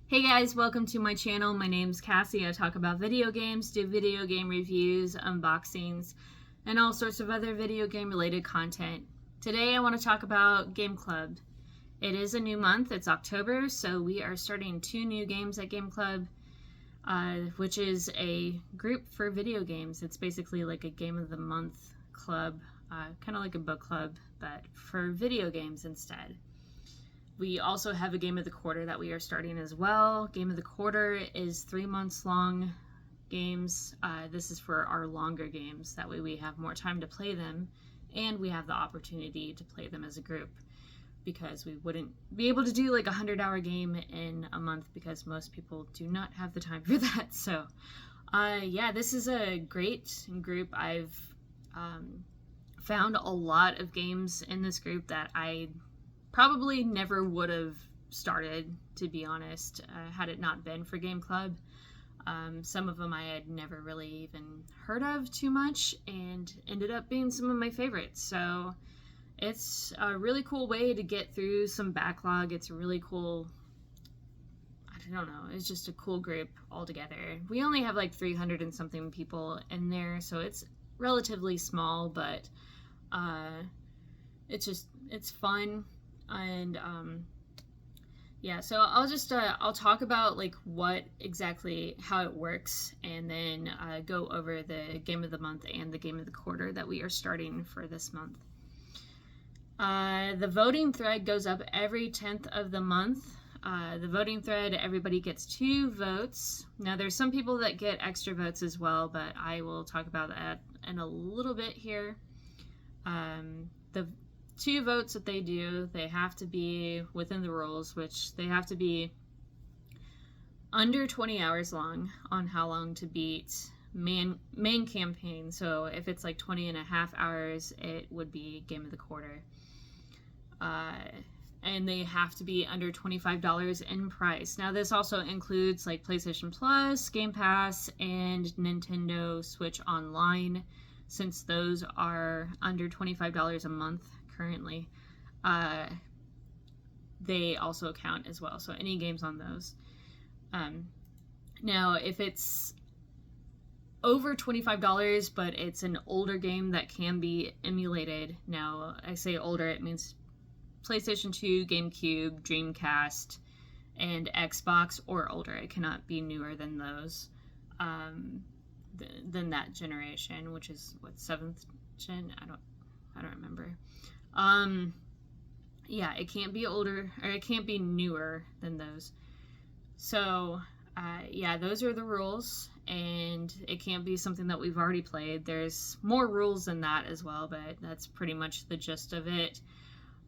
Hey guys, welcome to my channel. My name's Cassie. I talk about video games, do video game reviews, unboxings, and all sorts of other video game related content. Today I want to talk about Game Club. It is a new month, it's October, so we are starting 2 new games at Game Club, which is a group for video games. It's basically like a game of the month club, kind of like a book club, but for video games instead. We also have a game of the quarter that we are starting as well. Game of the quarter is 3 months long games. This is for our longer games. That way we have more time to play them and we have the opportunity to play them as a group, because we wouldn't be able to do like a 100-hour game in a month because most people do not have the time for that. So yeah, this is a great group. I've found a lot of games in this group that I probably never would have started, to be honest, had it not been for Game Club. Some of them I had never really even heard of too much and ended up being some of my favorites. So it's a really cool way to get through some backlog. It's a really cool, I don't know, it's just a cool group altogether. We only have like 300 and something people in there, so it's relatively small, but it's fun. And yeah, so I'll talk about like what exactly how it works, and then go over the game of the month and the game of the quarter that we are starting for this month. The voting thread goes up every 10th of the month. The voting thread, everybody gets 2 votes. Now there's some people that get extra votes as well, but I will talk about that in a little bit here. The 2 votes that they do, they have to be within the rules, which they have to be under 20 hours long on how long to beat main campaign. So if it's like 20 and a half hours, it would be game of the quarter. And they have to be under $25 in price. Now this also includes like PlayStation Plus, Game Pass, and Nintendo Switch Online, since those are under $25 a month currently. They also count as well, so any games on those. Now if it's over $25 but it's an older game that can be emulated, now I say older, it means PlayStation 2, GameCube, Dreamcast, and Xbox or older. It cannot be newer than those, than that generation, which is what, 7th gen? I don't remember. Yeah, it can't be older, or it can't be newer than those. So yeah, those are the rules, and it can't be something that we've already played. There's more rules than that as well, but that's pretty much the gist of it.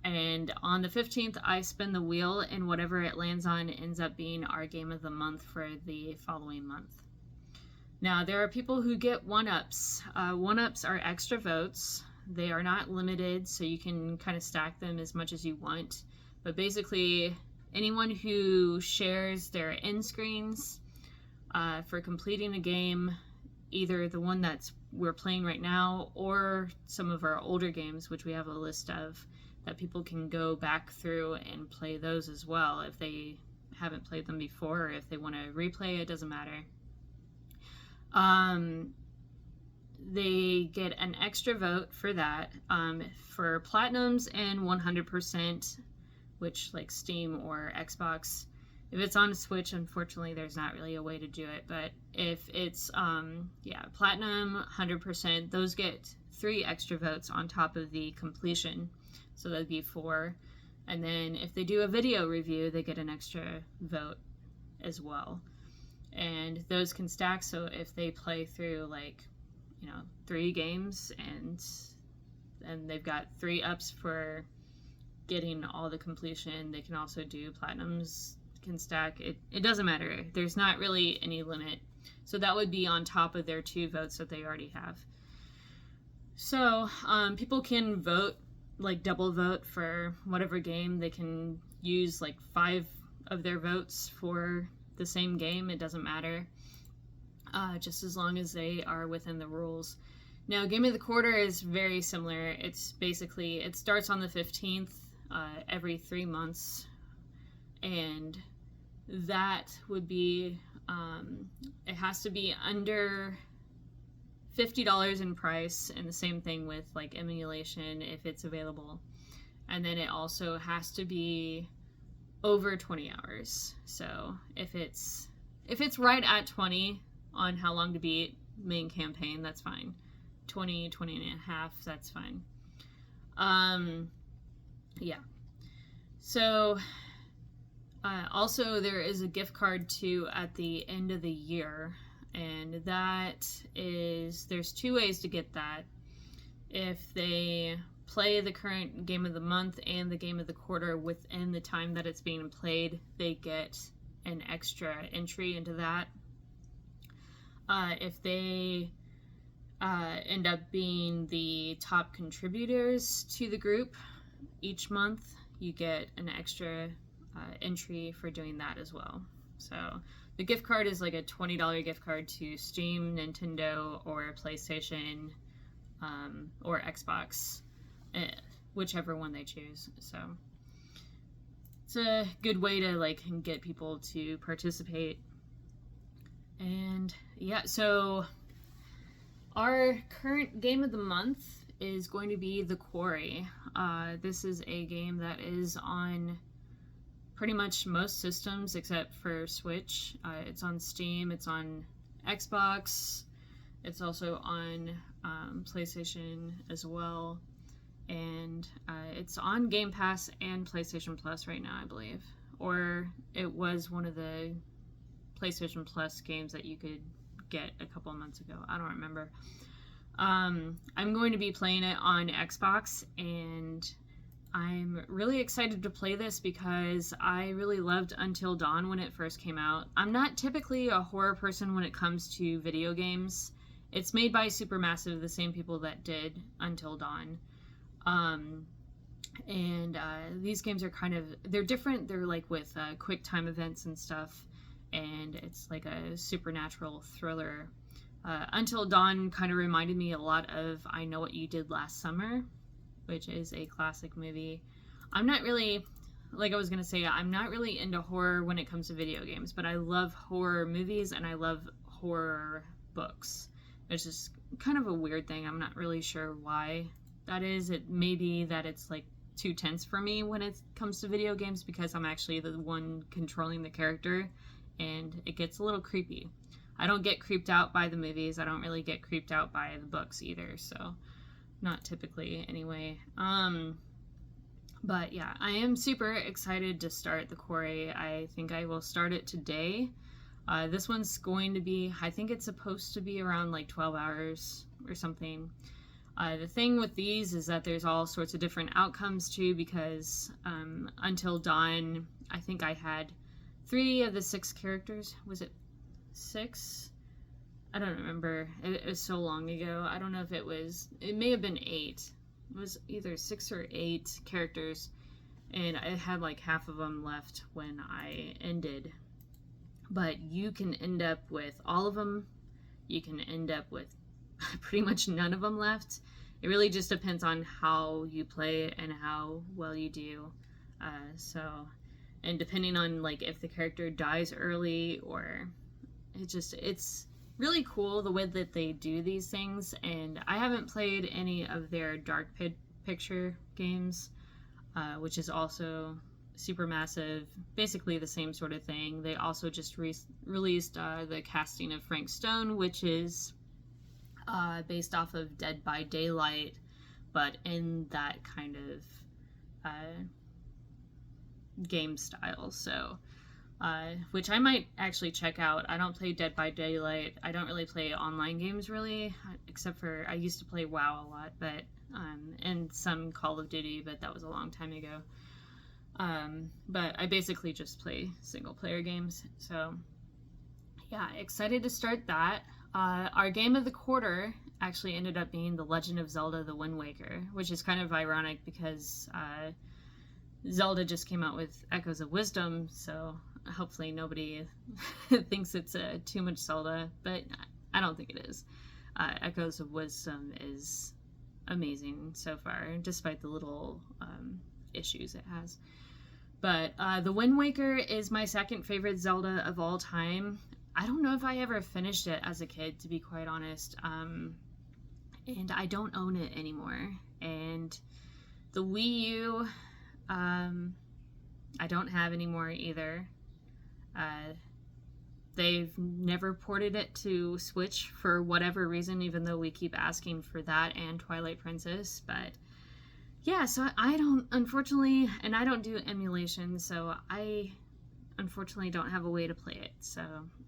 And on the 15th, I spin the wheel, and whatever it lands on ends up being our game of the month for the following month. Now, there are people who get 1-ups. 1-ups are extra votes. They are not limited, so you can kind of stack them as much as you want. But basically, anyone who shares their end screens for completing a game, either the one that we're playing right now or some of our older games, which we have a list of, that people can go back through and play those as well if they haven't played them before, or if they want to replay, it doesn't matter. They get an extra vote for that. For platinums and 100%, which like Steam or Xbox. If it's on Switch, unfortunately, there's not really a way to do it. But if it's yeah, platinum, 100%, those get 3 extra votes on top of the completion. So that'd be 4. And then if they do a video review, they get an extra vote as well. And those can stack, so if they play through like, 3 games and they've got 3 ups for getting all the completion, they can also do platinums, can stack. It doesn't matter. There's not really any limit. So that would be on top of their 2 votes that they already have. So people can vote, like double vote for whatever game. They can use like 5 of their votes for the same game. It doesn't matter, just as long as they are within the rules. Now, game of the quarter is very similar. It's basically, it starts on the 15th every 3 months, and that would be, it has to be under $50 in price, and the same thing with like emulation if it's available. And then it also has to be over 20 hours. So if it's right at 20 on How Long to Beat main campaign, that's fine. 20 and a half, that's fine. Yeah. So also there is a gift card too at the end of the year, and that is, there's two ways to get that. If they play the current game of the month and the game of the quarter within the time that it's being played, they get an extra entry into that. If they end up being the top contributors to the group each month, you get an extra entry for doing that as well. So the gift card is like a $20 gift card to Steam, Nintendo, or PlayStation, or Xbox, whichever one they choose. So it's a good way to like get people to participate. And yeah, so our current game of the month is going to be The Quarry. This is a game that is on pretty much most systems except for Switch. It's on Steam, it's on Xbox, it's also on PlayStation as well, and it's on Game Pass and PlayStation Plus right now, I believe. Or it was one of the PlayStation Plus games that you could get a couple of months ago. I don't remember. I'm going to be playing it on Xbox, and I'm really excited to play this because I really loved Until Dawn when it first came out. I'm not typically a horror person when it comes to video games. It's made by Supermassive, the same people that did Until Dawn. And these games are they're different. They're like with quick time events and stuff, and it's like a supernatural thriller. Until Dawn kind of reminded me a lot of I Know What You Did Last Summer, which is a classic movie. I'm not really, like I was going to say, I'm not really into horror when it comes to video games, but I love horror movies and I love horror books. It's just kind of a weird thing. I'm not really sure why that is. It may be that it's like too tense for me when it comes to video games because I'm actually the one controlling the character, and it gets a little creepy. I don't get creeped out by the movies. I don't really get creeped out by the books either, so not typically anyway. But yeah, I am super excited to start The Quarry. I think I will start it today. This one's going to be, I think it's supposed to be around like 12 hours or something. The thing with these is that there's all sorts of different outcomes too, because Until Dawn, I think I had 3 of the 6 characters. Was it 6? I don't remember. It was so long ago. I don't know if it may have been 8. It was either 6 or 8 characters, and I had like half of them left when I ended. But you can end up with all of them. You can end up with pretty much none of them left. It really just depends on how you play and how well you do. And depending on like if the character dies early, or it's really cool the way that they do these things. And I haven't played any of their Dark Picture games, which is also Supermassive, basically the same sort of thing. They also just released the casting of Frank Stone, which is based off of Dead by Daylight, but in that kind of game style. So which I might actually check out. I don't play Dead by Daylight. I don't really play online games really, except for I used to play WoW a lot, but and some Call of Duty, but that was a long time ago. But I basically just play single player games. So yeah, excited to start that. Our game of the quarter actually ended up being The Legend of Zelda: The Wind Waker, which is kind of ironic because Zelda just came out with Echoes of Wisdom, so hopefully nobody thinks it's too much Zelda, but I don't think it is. Echoes of Wisdom is amazing so far, despite the little issues it has. But The Wind Waker is my second favorite Zelda of all time. I don't know if I ever finished it as a kid, to be quite honest. And I don't own it anymore. And the Wii U, I don't have anymore either. They've never ported it to Switch for whatever reason, even though we keep asking for that and Twilight Princess. But yeah, so I don't, unfortunately, and I don't do emulation, so I unfortunately don't have a way to play it. So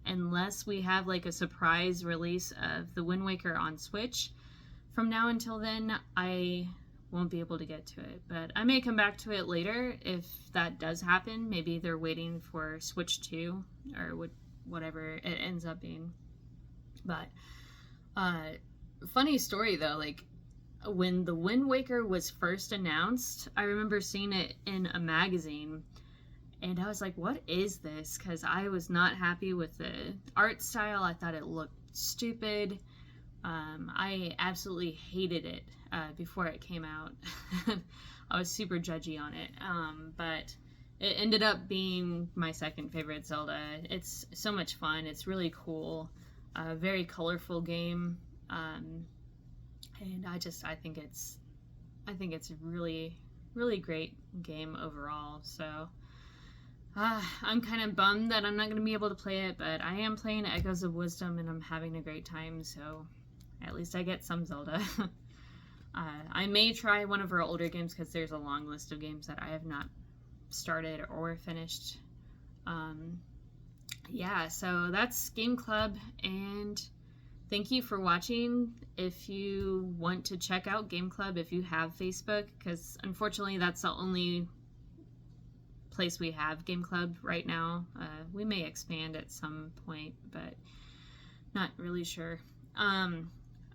unless we have like a surprise release of The Wind Waker on Switch, from now until then, I won't be able to get to it. But I may come back to it later if that does happen. Maybe they're waiting for Switch 2 or whatever it ends up being. But funny story though, like when The Wind Waker was first announced, I remember seeing it in a magazine and I was like, what is this? Because I was not happy with the art style. I thought it looked stupid. I absolutely hated it before it came out. I was super judgy on it, but it ended up being my second favorite Zelda. It's so much fun. It's really cool. Very colorful game, and I think it's a really, really great game overall. So I'm kind of bummed that I'm not going to be able to play it, but I am playing Echoes of Wisdom and I'm having a great time. So at least I get some Zelda. I may try one of her older games because there's a long list of games that I have not started or finished. Yeah, so that's Game Club, and thank you for watching. If you want to check out Game Club, if you have Facebook, because unfortunately that's the only place we have Game Club right now. We may expand at some point, but not really sure.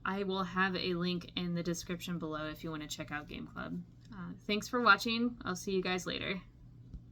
I will have a link in the description below if you want to check out Game Club. Thanks for watching. I'll see you guys later.